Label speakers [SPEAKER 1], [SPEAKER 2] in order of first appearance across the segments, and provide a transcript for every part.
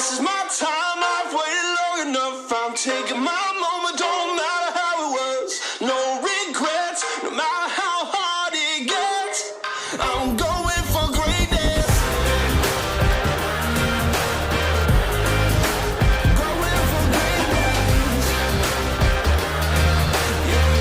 [SPEAKER 1] This is my time, I've waited long enough. I'm taking my moment, don't matter how it was. No regrets, no matter how hard it gets. I'm going for greatness. Going for greatness. Yeah.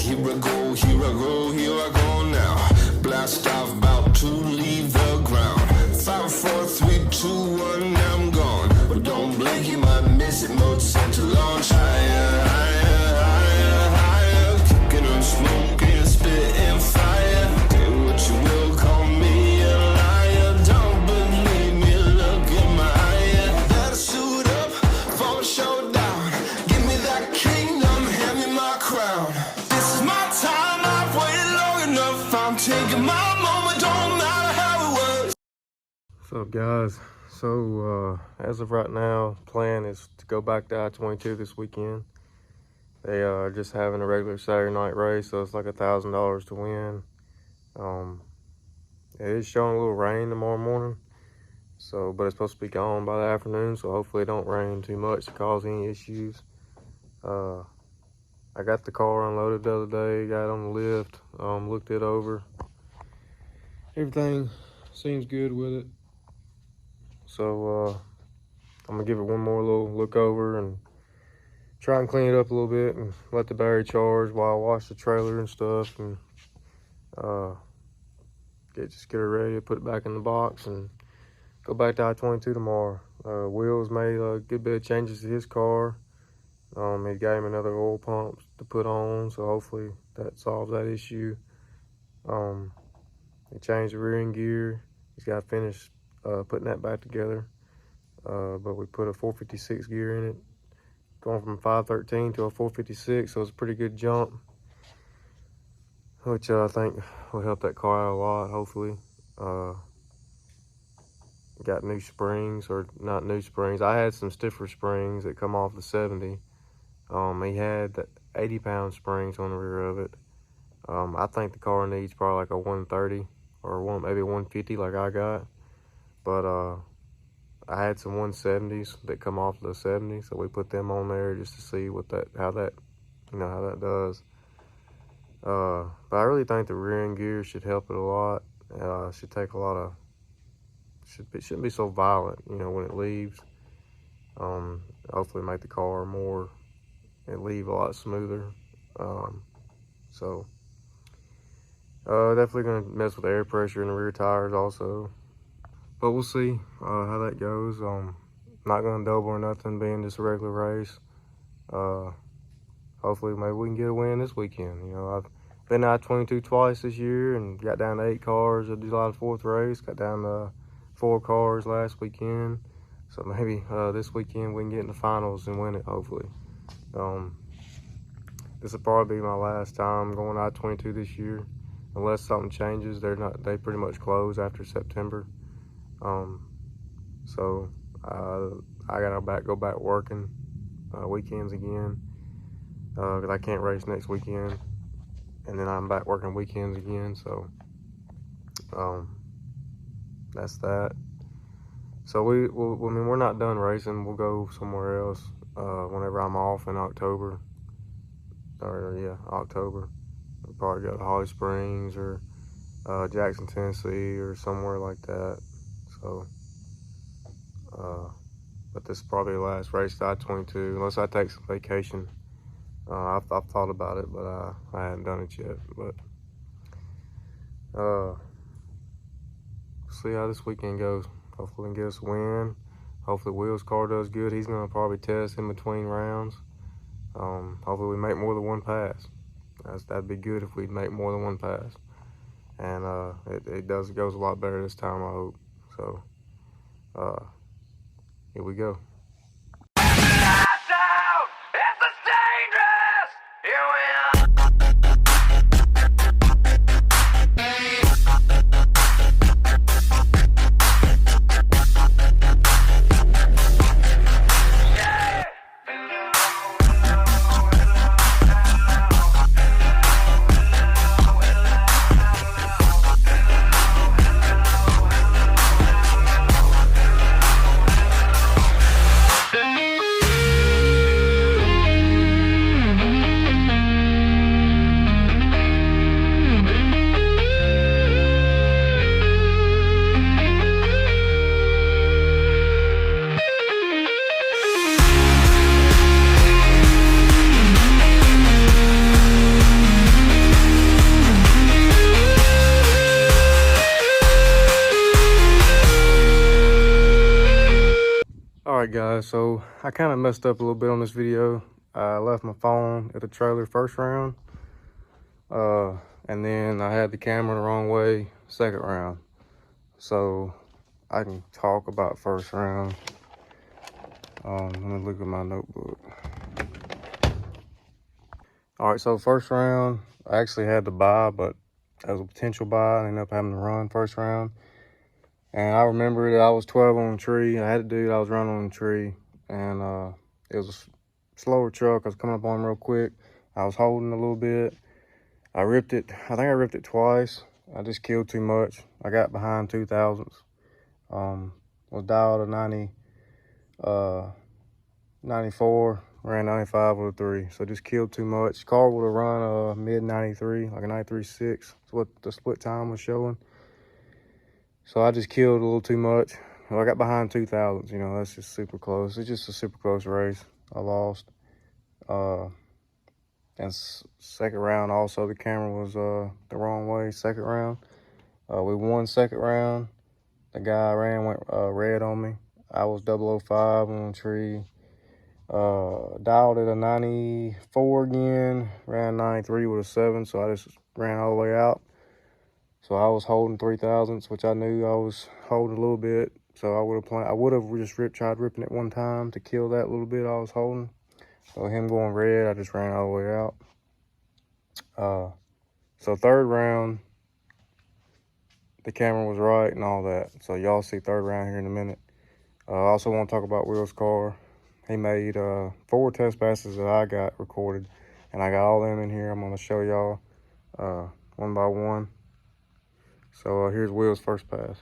[SPEAKER 1] Here I go, here I go, here I go now. Blast off, about to leave the ground. 5, 4, 3, 2, 1, I'm gone. But don't blink, you might miss it. Mode set to launch. Higher, higher, higher, higher. Cooking and smoking, spitting fire. Do what you will, call me a liar. Don't believe me, look in my eye. Better suit up for a showdown. Give me that kingdom, hand me my crown. This is my time, I've waited long enough. I'm taking my moment, don't matter how it was.
[SPEAKER 2] What's up, guys? So as of right now, plan is to go back to I-22 this weekend. They are just having a regular Saturday night race, so it's like $1,000 to win. It is showing a little rain tomorrow morning, so but it's supposed to be gone by the afternoon, so hopefully it don't rain too much to cause any issues. I got the car unloaded the other day, got it on the lift, looked it over. Everything seems good with it. So I'm gonna give it one more little look over and try and clean it up a little bit and let the battery charge while I wash the trailer and stuff, and just get it ready to put it back in the box and go back to I-22 tomorrow. Will's made a good bit of changes to his car. He got him another oil pump to put on, so hopefully that solves that issue. He changed the rear end gear. He's got to finish putting that back together. But we put a 456 gear in it, going from 513 to a 456, so it's a pretty good jump, which I think will help that car out a lot, hopefully. Got new springs, or not new springs. I had some stiffer springs that come off the 70. He had the 80-pound springs on the rear of it. I think the car needs probably like a 130 or maybe 150 like I got. But I had some 170s that come off the 70, so we put them on there just to see how that does. But I really think the rear end gear should help it a lot. Should take a lot of, shouldn't be so violent, when it leaves. Hopefully make the car leave a lot smoother. Definitely gonna mess with the air pressure in the rear tires also. But we'll see how that goes. Not gonna double or nothing, being just a regular race. Hopefully maybe we can get a win this weekend. I've been I-22 twice this year and got down to 8 cars at July 4th race. Got down to 4 cars last weekend. So maybe this weekend we can get in the finals and win it, hopefully. This will probably be my last time going I-22 this year, unless something changes. They pretty much close after September. So I gotta go back working weekends again, because I can't race next weekend, and then I'm back working weekends again. So that's that. So we're not done racing. We'll go somewhere else whenever I'm off in October. October. We'll probably go to Holly Springs or Jackson, Tennessee, or somewhere like that. So, but this is probably the last race at I-22, unless I take some vacation. I've thought about it, but I haven't done it yet. But see how this weekend goes. Hopefully we can get us a win. Hopefully Will's car does good. He's gonna probably test in between rounds. Hopefully we make more than one pass. That'd be good if we'd make more than one pass. And it goes a lot better this time, I hope. So here we go. Alright guys, so I kind of messed up a little bit on this video. I left my phone at the trailer first round. And then I had the camera the wrong way second round. So I can talk about first round. Let me look at my notebook. Alright, so first round, I actually had to buy, but as a potential buy, I ended up having to run first round. And I remember that I was 12 on the tree. I had a dude I was running on the tree, and it was a slower truck. I was coming up on him real quick. I was holding a little bit. I ripped it. I think I ripped it twice. I just killed too much. I got behind 2,000s. Was dialed a 94, ran 95 with a 3. So just killed too much. Car would have run mid 93, like a 93.6. That's what the split time was showing. So I just killed a little too much. Well, I got behind 2,000s, you know, that's just super close. It's just a super close race. I lost. And second round also, the camera was the wrong way second round. We won second round. The guy I ran went red on me. I was 005 on the tree. Dialed at a 94 again, ran 93 with a 7, so I just ran all the way out. So I was holding 3,000s, which I knew I was holding a little bit. So I would have just tried ripping it one time to kill that little bit I was holding. So him going red, I just ran all the way out. So third round, the camera was right and all that. So y'all see third round here in a minute. I also want to talk about Will's car. He made 4 test passes that I got recorded, and I got all them in here. I'm going to show y'all one by one. So here's Will's first pass.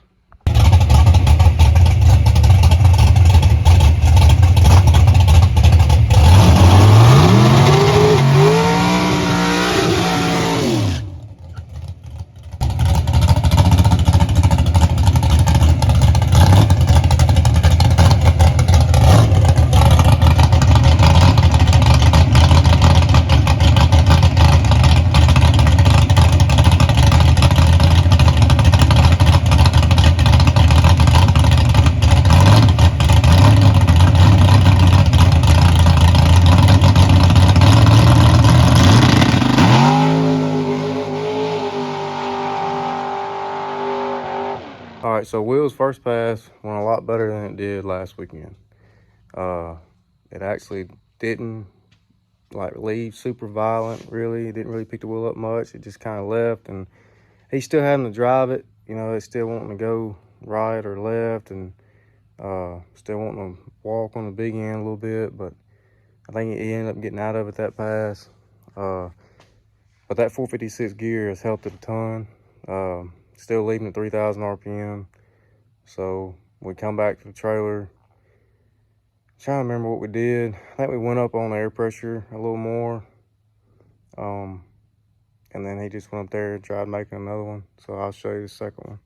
[SPEAKER 2] All right, so Will's first pass went a lot better than it did last weekend. It actually didn't like leave super violent, really. It didn't really pick the wheel up much. It just kind of left, and he's still having to drive it. You know, it's still wanting to go right or left, and still wanting to walk on the big end a little bit, but I think he ended up getting out of it that pass. But that 456 gear has helped it a ton. Still leaving at 3,000 RPM. So we come back to the trailer. Trying to remember what we did. I think we went up on the air pressure a little more. And then he just went up there and tried making another one. So I'll show you the second one.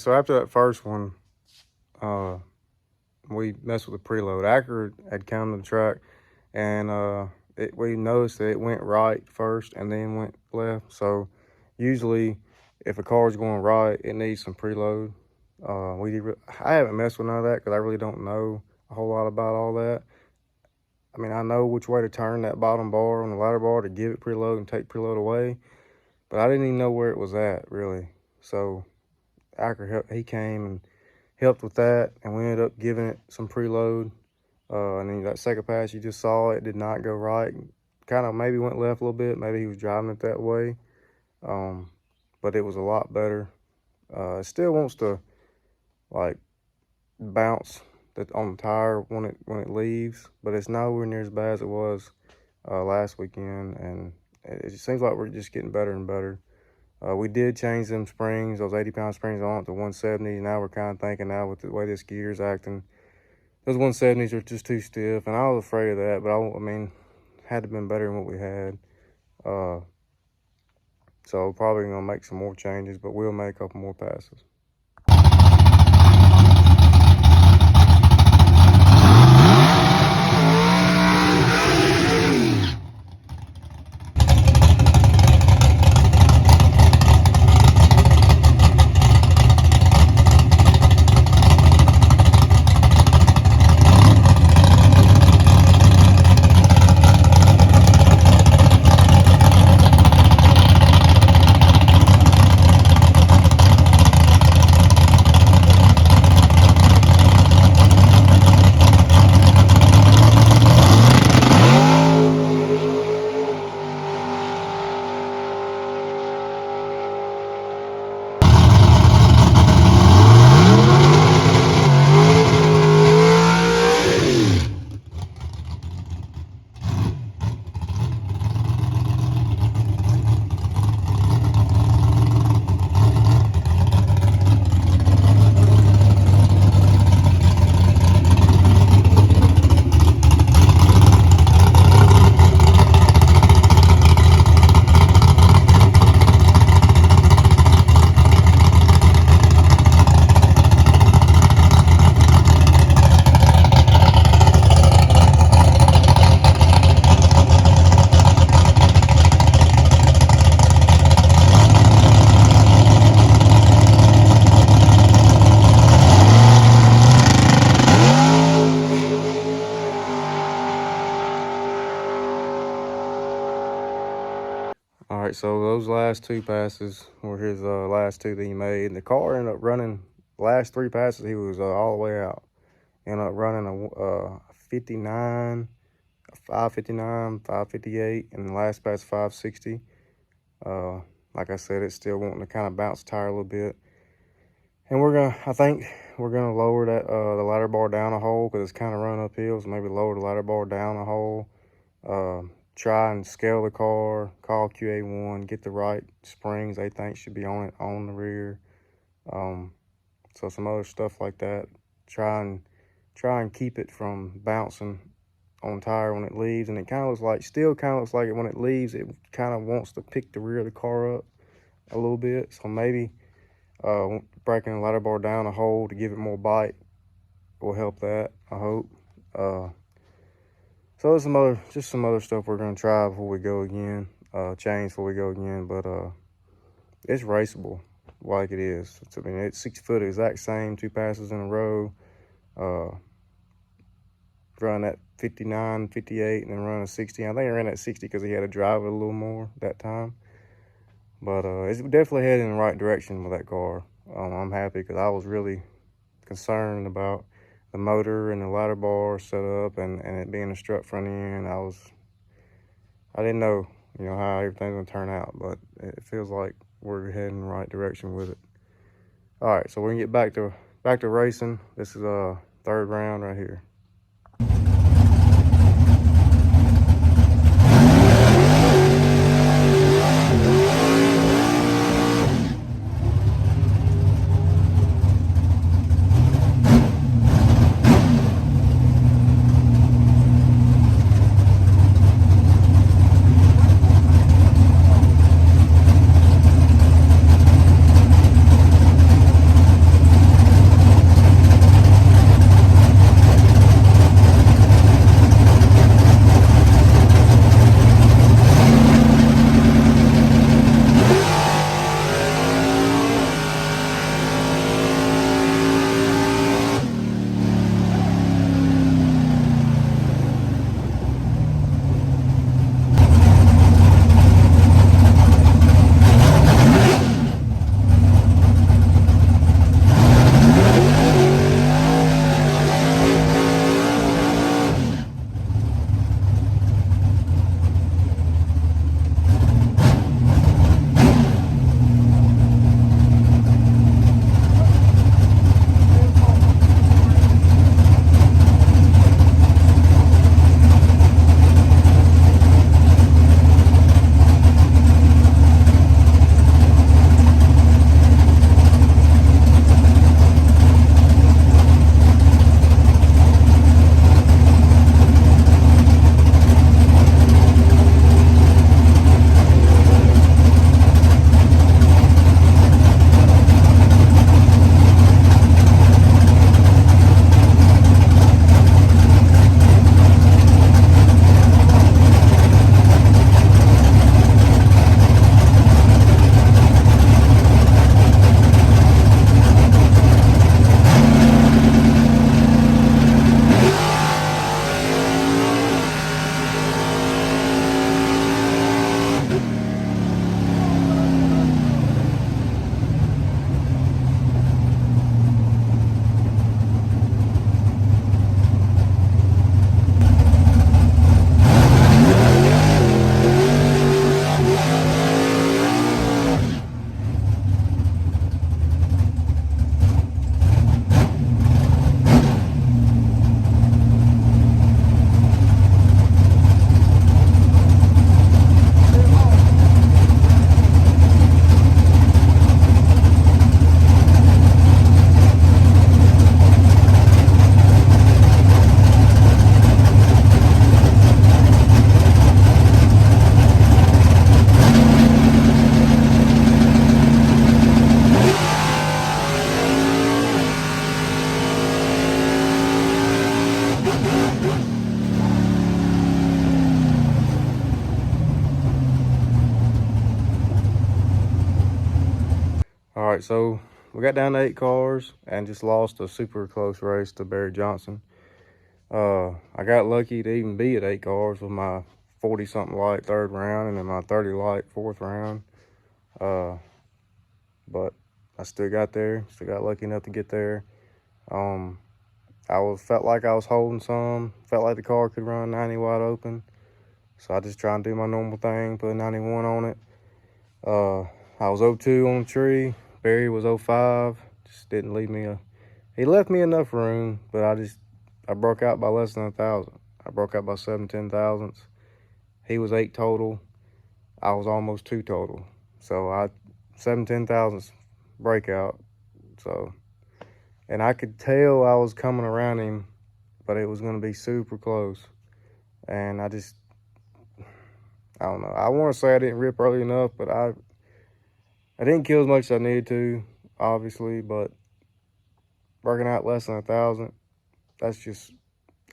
[SPEAKER 2] So after that first one, we messed with the preload. Acura had come to the track, and we noticed that it went right first and then went left. So usually if a car's going right, it needs some preload. I haven't messed with none of that because I really don't know a whole lot about all that. I mean, I know which way to turn that bottom bar on the ladder bar to give it preload and take preload away, but I didn't even know where it was at, really. So Acura, he came and helped with that, and we ended up giving it some preload. And then that second pass you just saw, it did not go right. Kind of maybe went left a little bit. Maybe he was driving it that way. But it was a lot better. It still wants to like bounce on the tire when it leaves, but it's nowhere near as bad as it was last weekend, and it just seems like we're just getting better and better. We did change them springs, those 80-pound springs on to 170. Now we're kind of thinking now with the way this gear's acting, those 170s are just too stiff, and I was afraid of that, but I mean, had to been better than what we had. So probably gonna make some more changes, but we'll make a couple more passes. All right, so those last two passes were his last two that he made. And the car ended up running, the last three passes, he was all the way out. Ended up running a 59, a 559, 558, and the last pass 560. Like I said, it's still wanting to kind of bounce the tire a little bit. And I think we're gonna lower that the ladder bar down a hole because it's kind of running uphill. So maybe lower the ladder bar down a hole. Try and scale the car, call QA1, get the right springs they think should be on it on the rear. So some other stuff like that. Try and keep it from bouncing on tire when it leaves. And it kind of looks like, still kind of looks like when it leaves, it kind of wants to pick the rear of the car up a little bit. So maybe breaking the ladder bar down a hole to give it more bite will help that, I hope. So there's some other stuff we're gonna try before we go again, change before we go again, but it's raceable like it is. I mean, it's 6 foot exact same, 2 passes in a row, run at 59, 58, and then run a 60. I think I ran at 60 because he had to drive it a little more that time. But it's definitely heading in the right direction with that car. I'm happy because I was really concerned about the motor and the ladder bar setup and it being a strut front end. I didn't know, how everything's gonna turn out, but it feels like we're heading in the right direction with it. All right, so we're gonna get back to racing. This is third round right here. right, so we got down to 8 cars and just lost a super close race to Barry Johnson. I got lucky to even be at 8 cars with my 40-something light 3rd round and then my 30 light 4th round. But I still got there, still got lucky enough to get there. Felt like I was holding some, felt like the car could run 90 wide open. So I just try and do my normal thing, put a 91 on it. I was 0-2 on the tree. Barry was 0-5. Just didn't leave me he left me enough room, but I broke out by less than 1,000. I broke out by 7/10 thousandths. He was 8 total. I was almost 2 total. So 7/10 thousandths breakout. So, and I could tell I was coming around him, but it was going to be super close. And I don't know. I want to say I didn't rip early enough, but I didn't kill as much as I needed to, obviously, but breaking out less than 1,000, that's just,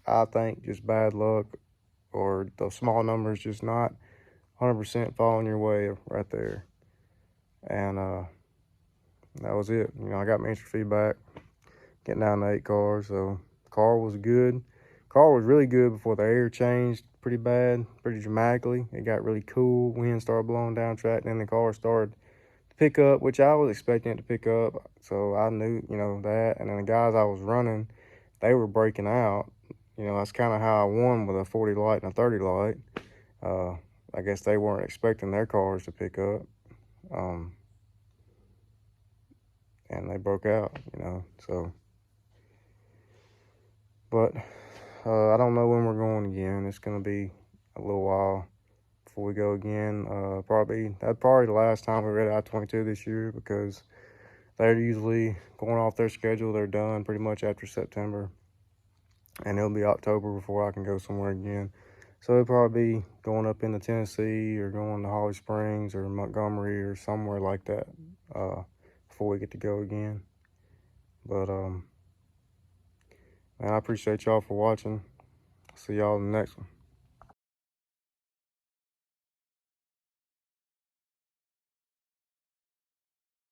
[SPEAKER 2] I think, just bad luck, or the small numbers just not 100% falling your way right there. And that was it. You know, I got my instant feedback, getting down to 8 cars, so the car was good. Car was really good before the air changed pretty bad, pretty dramatically. It got really cool, wind started blowing down track, and then the car started to pick up, which I was expecting it to pick up, so I knew, you know, that. And then the guys I was running, they were breaking out. You know, that's kind of how I won with a 40 light and a 30 light. I guess they weren't expecting their cars to pick up. And they broke out, you know, so. But I don't know when we're going again. It's going to be a little while before we go again. That's probably the last time we read I-22 this year, because they're usually going off their schedule. They're done pretty much after September, and it'll be October before I can go somewhere again. So it'll probably be going up into Tennessee or going to Holly Springs or Montgomery or somewhere like that before we get to go again. But man, I appreciate y'all for watching. See y'all in the next one.